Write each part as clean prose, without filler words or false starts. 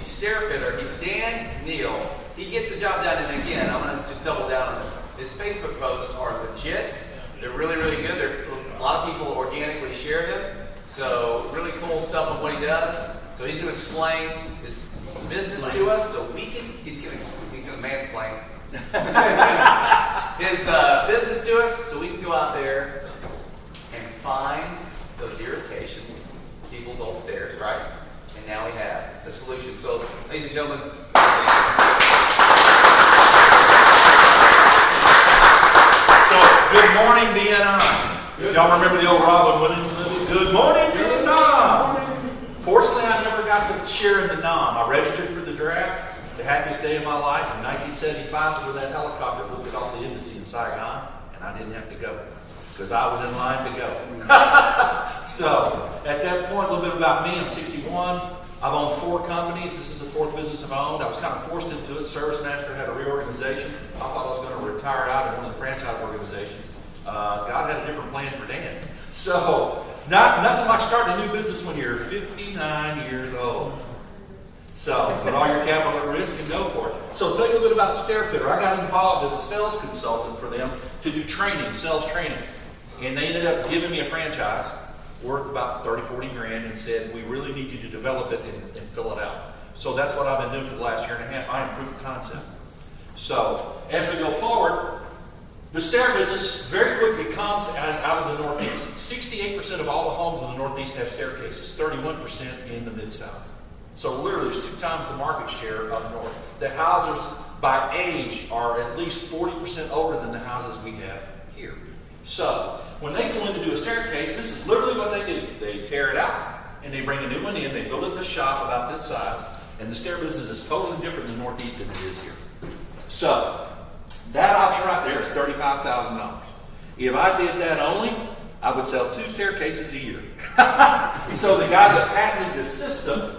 stair fitter. He's Neal. He gets the job done, and again, I'm going to just double down on this. His Facebook posts are legit. They're really, really good. A lot of people organically share them. So really cool stuff on what he does. So he's going to explain his business to us, so we can. He's going to mansplain his business to us, so we can go out there and find those irritations, people's old stairs, right? And now we have the solution. So, ladies and gentlemen. So, good morning, Vietnam. If y'all remember the old Robin Williams movie, Good Morning, Vietnam. Fortunately, I never got to share in the nom. I registered for the draft. The happiest day of my life in 1975 was when that helicopter moved it off the embassy in Saigon, and I didn't have to go because I was in line to go. So, at that point, a little bit about me. I'm 61. I've owned 4 companies. This is the 4th business I've owned. I was kind of forced into it. Service Master had a reorganization. I thought I was going to retire out in one of the franchise organizations. God had a different plan for Dan. So, nothing like starting a new business when you're 59 years old. So, put all your capital at risk and go for it. So, tell you a little bit about Stair Fitter. I got involved as a sales consultant for them to do training, sales training. And they ended up giving me a franchise worth about 30, 40 grand and said, we really need you to develop it and fill it out. So that's what I've been doing for the last year and a half. I am proof of concept. So, as we go forward, the stair business very quickly comes out of the Northeast. 68% of all the homes in the Northeast have staircases, 31% in the Mid-South. So literally, there's 2 times the market share up north. The houses by age are at least 40% older than the houses we have here. So when they go in to do a staircase, this is literally what they do. They tear it out and they bring a new one in. They build it in a shop about this size. And the stair business is totally different in the Northeast than it is here. So that option right there is $35,000. If I did that only, I would sell 2 staircases a year. So the guy that patented this system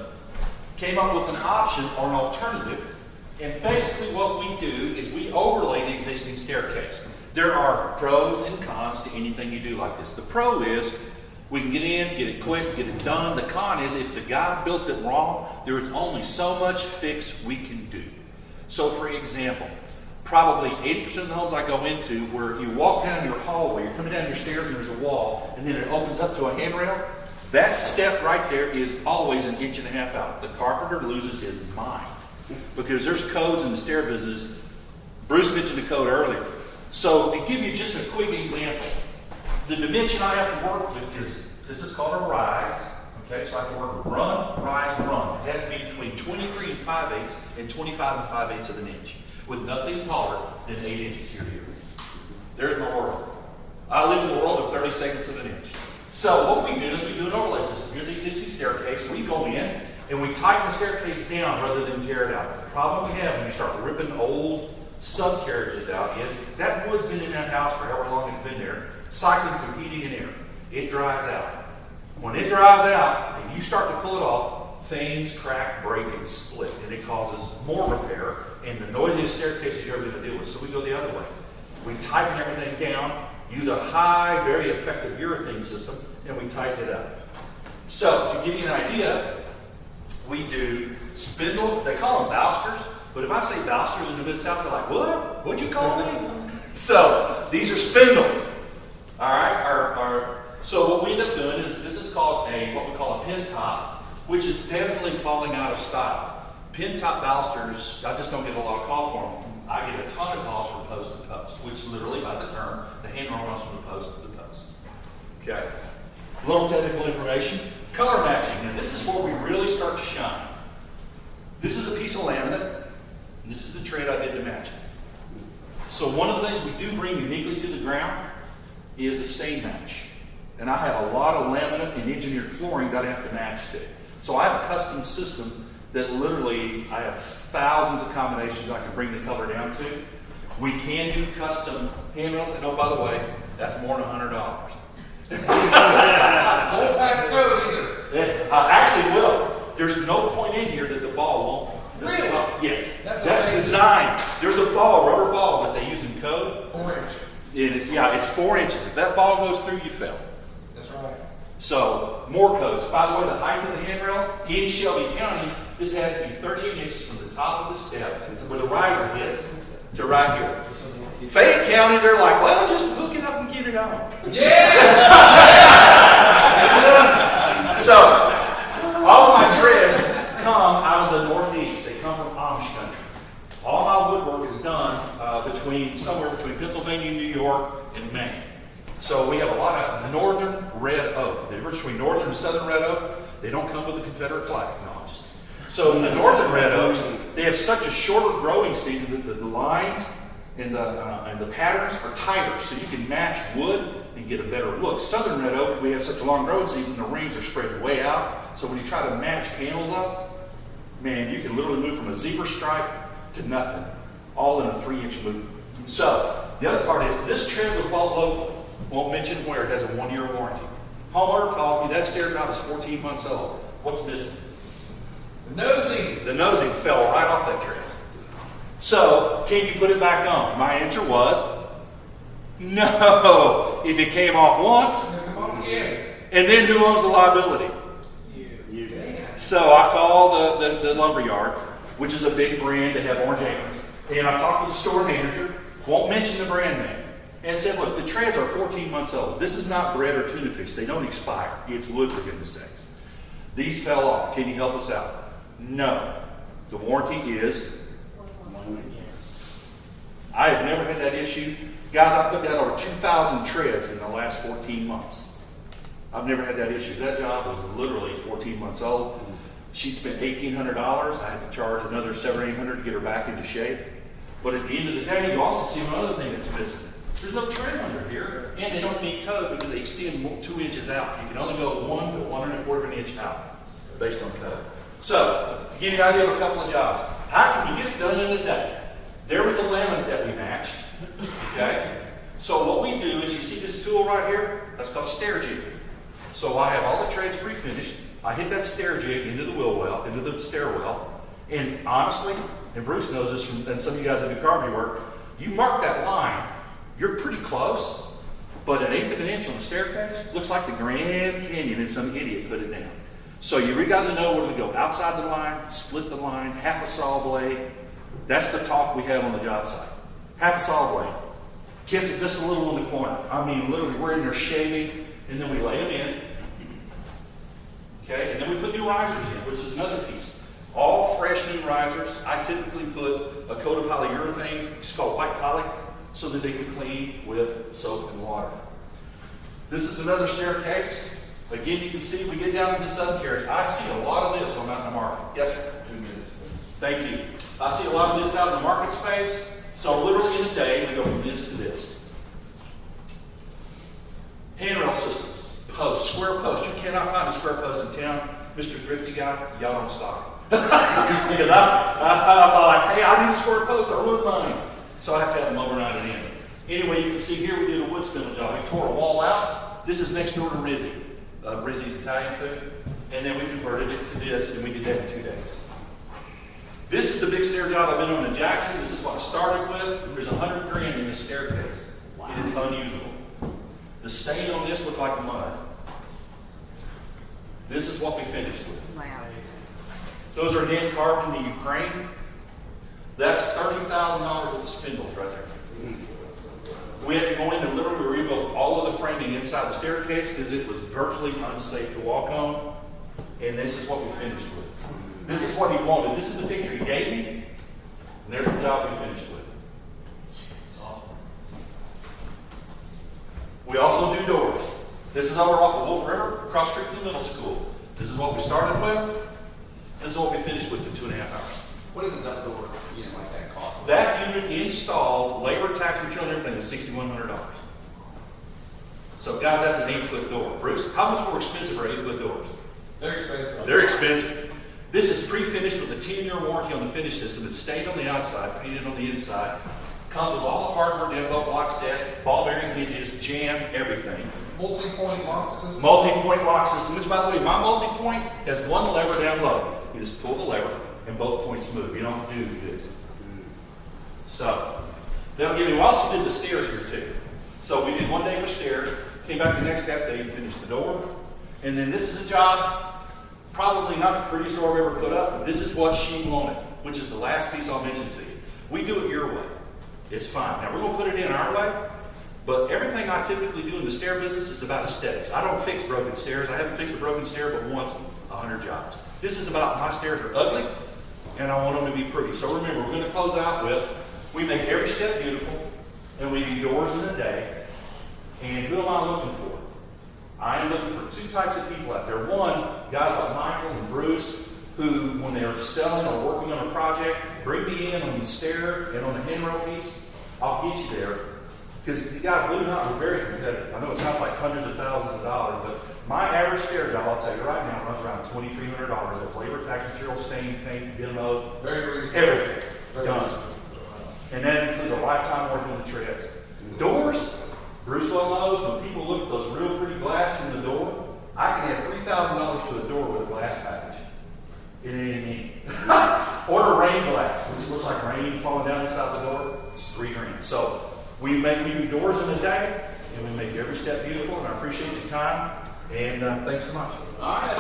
came up with an option or an alternative, and basically what we do is we overlay the existing staircase. There are pros and cons to anything you do like this. The pro is we can get in, get it quick, get it done. The con is if the guy built it wrong, there is only so much fix we can do. So for example, probably 80% of the homes I go into where you walk down your hallway, you're coming down your stairs and there's a wall, and then it opens up to a handrail. That step right there is always 1.5 inches out. The carpenter loses his mind because there's codes in the stair business. Bruce mentioned the code earlier. So to give you just a quick example, the dimension I have to work with is, this is called a rise. Okay, so I can work with run, rise, run. It has to be between 23 5/8 and 25 5/8 of an inch, with nothing taller than 8 inches here to here. There's my world. I live in the world of 30 seconds of an inch. So what we do is we do an overlay system. Here's the existing staircase. We go in and we tighten the staircase down rather than tear it out. The problem we have when you start ripping old subcarriages out is that wood's been in that house for however long it's been there, cycling through heating and air. It dries out. When it dries out and you start to pull it off, things crack, break, and split, and it causes more repair and the noisiest staircase you're ever going to deal with. So we go the other way. We tighten everything down, use a high, very effective urethane system, and we tighten it up. So, to give you an idea, we do spindle, they call them balusters, but if I say balusters in the Mid-South, they're like, what? What'd you call me? So, these are spindles. Alright, so what we end up doing is, this is called what we call a pin top, which is definitely falling out of style. Pin top balusters, I just don't get a lot of call for them. I get a ton of calls from post to post, which literally by the term, the handrail runs from the post to the post. Okay. A little technical information. Color matching. Now this is where we really start to shine. This is a piece of laminate. And this is the tread I did to match it. So one of the things we do bring uniquely to the ground is a stain match. And I have a lot of laminate and engineered flooring that I have to match to. So I have a custom system that literally I have thousands of combinations I can bring the color down to. We can do custom handrails, and oh, by the way, that's more than $100. Won't pass code either. Actually, will. There's no point in here that the ball won't. Really? Yes. That's amazing. designed. There's a ball, rubber ball that they use in code. 4 inch. It's 4 inches. If that ball goes through, you fail. That's right. So, more codes. By the way, the height of the handrail in Shelby County, This has to be 38 inches from the top of the step where the riser hits to right here. Fayette County, they're like, well, just hook it up and get it on. Yeah! So, all of my treads come out of the Northeast. They come from Amish country. All my woodwork is done somewhere between Pennsylvania, New York, and Maine. So we have a lot of northern red oak. The difference between northern and southern red oak, they don't come with the Confederate flag. No, so the northern red oaks, they have such a shorter growing season that the lines and the patterns are tighter, so you can match wood and get a better look. Southern red oak, we have such a long growing season, the rings are spread way out, so when you try to match panels up, man, you can literally move from a zebra stripe to nothing, all in a 3-inch loop. So, the other part is, this tread was bought local. Won't mention where, it has a 1-year warranty. Homeowner calls me, that stair job is 14 months old. What's missing? The nosing. The nosing fell right off that tread. So, can you put it back on? My answer was, no. If it came off once, Come on again. and then who owns the liability? You. So I called the lumber yard, which is a big brand. They have orange aprons. And I talked to the store manager, won't mention the brand name, and said, look, the treads are 14 months old. This is not bread or tuna fish. They don't expire. It's wood, for goodness sakes. These fell off. Can you help us out? No. The warranty is, I have never had that issue. Guys, I put down over 2,000 treads in the last 14 months. I've never had that issue. That job was literally 14 months old. She'd spent $1,800. I had to charge another $700 or $800 to get her back into shape. But at the end of the day, you also see another thing that's missing. There's no trim under here, and they don't meet code because they extend 2 inches out. You can only go 1 to 1 1/4 of an inch out based on code. So, to give you an idea of a couple of jobs, how can you get it done in a day? There was the laminate that we matched. Okay? So what we do is, you see this tool right here? That's called a stair jig. So I have all the treads pre-finished. I hit that stair jig into the wheel well, into the stairwell, and honestly, and Bruce knows this from, and some of you guys that do carpentry work, you mark that line, you're pretty close, but an 1/8 of an inch on the staircase looks like the Grand Canyon and some idiot put it down. So you really got to know where to go. Outside the line, split the line, half a saw blade. That's the talk we have on the job site. Half a saw blade. Kiss it just a little in the corner. I mean, literally, we're in there shaving, and then we lay them in. Okay, and then we put new risers in, which is another piece. All fresh new risers. I typically put a coat of polyurethane, it's called white poly, so that they can clean with soap and water. This is another staircase. Again, you can see we get down to the subcarriage. I see a lot of this when I'm out in the market. Yes, sir? 2 minutes. Thank you. I see a lot of this out in the market space. So literally in a day, we go from this to this. Handrail systems, posts, square posts. You cannot find a square post in town. Mr. Thrifty guy, y'all don't stock it. Because I thought, like, hey, I need a square post. I ruined mine. So I have to have them overnight it in. Anyway, you can see here we did a wood spindle job. We tore a wall out. This is next door to Rizzy. Rizzy's Italian food. And then we converted it to this, and we did that in 2 days. This is the big stair job I've been on in Jackson. This is what I started with. There's $100 grand in this staircase. Wow. It is unusable. The stain on this looked like mud. This is what we finished with. Wow. Those are hand carved in the Ukraine. That's $30,000 worth of spindles right there. We had to go in and literally rebuild all of the framing inside the staircase because it was virtually unsafe to walk on. And this is what we finished with. This is what he wanted. This is the picture he gave me. And there's the job we finished with. It's awesome. We also do doors. This is over off of Wolf River, across street from the middle school. This is what we started with. This is what we finished with in 2.5 hours. What does a double door unit like that cost? That unit installed, labor, tax, material, and everything is $6,100. So guys, that's an 8-foot door. Bruce, how much more expensive are 8-foot doors? They're expensive. They're expensive. This is pre-finished with a 10-year warranty on the finish system. It's stained on the outside, painted on the inside. Comes with all the hardware, demo block set, ball bearing hinges, jam, everything. Multi-point lock system. Multi-point lock system, which by the way, my multi-point has one lever down low. You just pull the lever and both points move. You don't do this. So, they'll give you, we also did the stairs here too. So we did 1 day for stairs, came back the next half day and finished the door. And then this is a job Probably not the prettiest door we ever put up, but this is what she wanted, which is the last piece I'll mention to you. We do it your way. It's fine. Now we're going to put it in our way, but everything I typically do in the stair business is about aesthetics. I don't fix broken stairs. I haven't fixed a broken stair but once in 100 jobs. This is about my stairs are ugly, and I want them to be pretty. So remember, we're going to close out with, we make every step beautiful, and we do doors in a day. And who am I looking for? I am looking for two types of people out there. One, guys like Michael and Bruce, who, when they're selling or working on a project, bring me in on the stair and on the handrail piece. I'll get you there. Because the guys, believe it or not, we're very competitive. I know it sounds like hundreds of thousands of dollars, but my average stair job, I'll tell you right now, runs around $2,300. That's labor, tax, material, stain, paint, demo, everything done. And that includes a lifetime working the treads. Doors, Bruce well knows, when people look at those real pretty glass in the door, I can add $3,000 to a door with a glass package. It ain't me. Order rain glass, which looks like rain falling down inside the door. It's $3,000. So we do doors in a day, and we make every step beautiful. And I appreciate your time. And thanks so much. All right.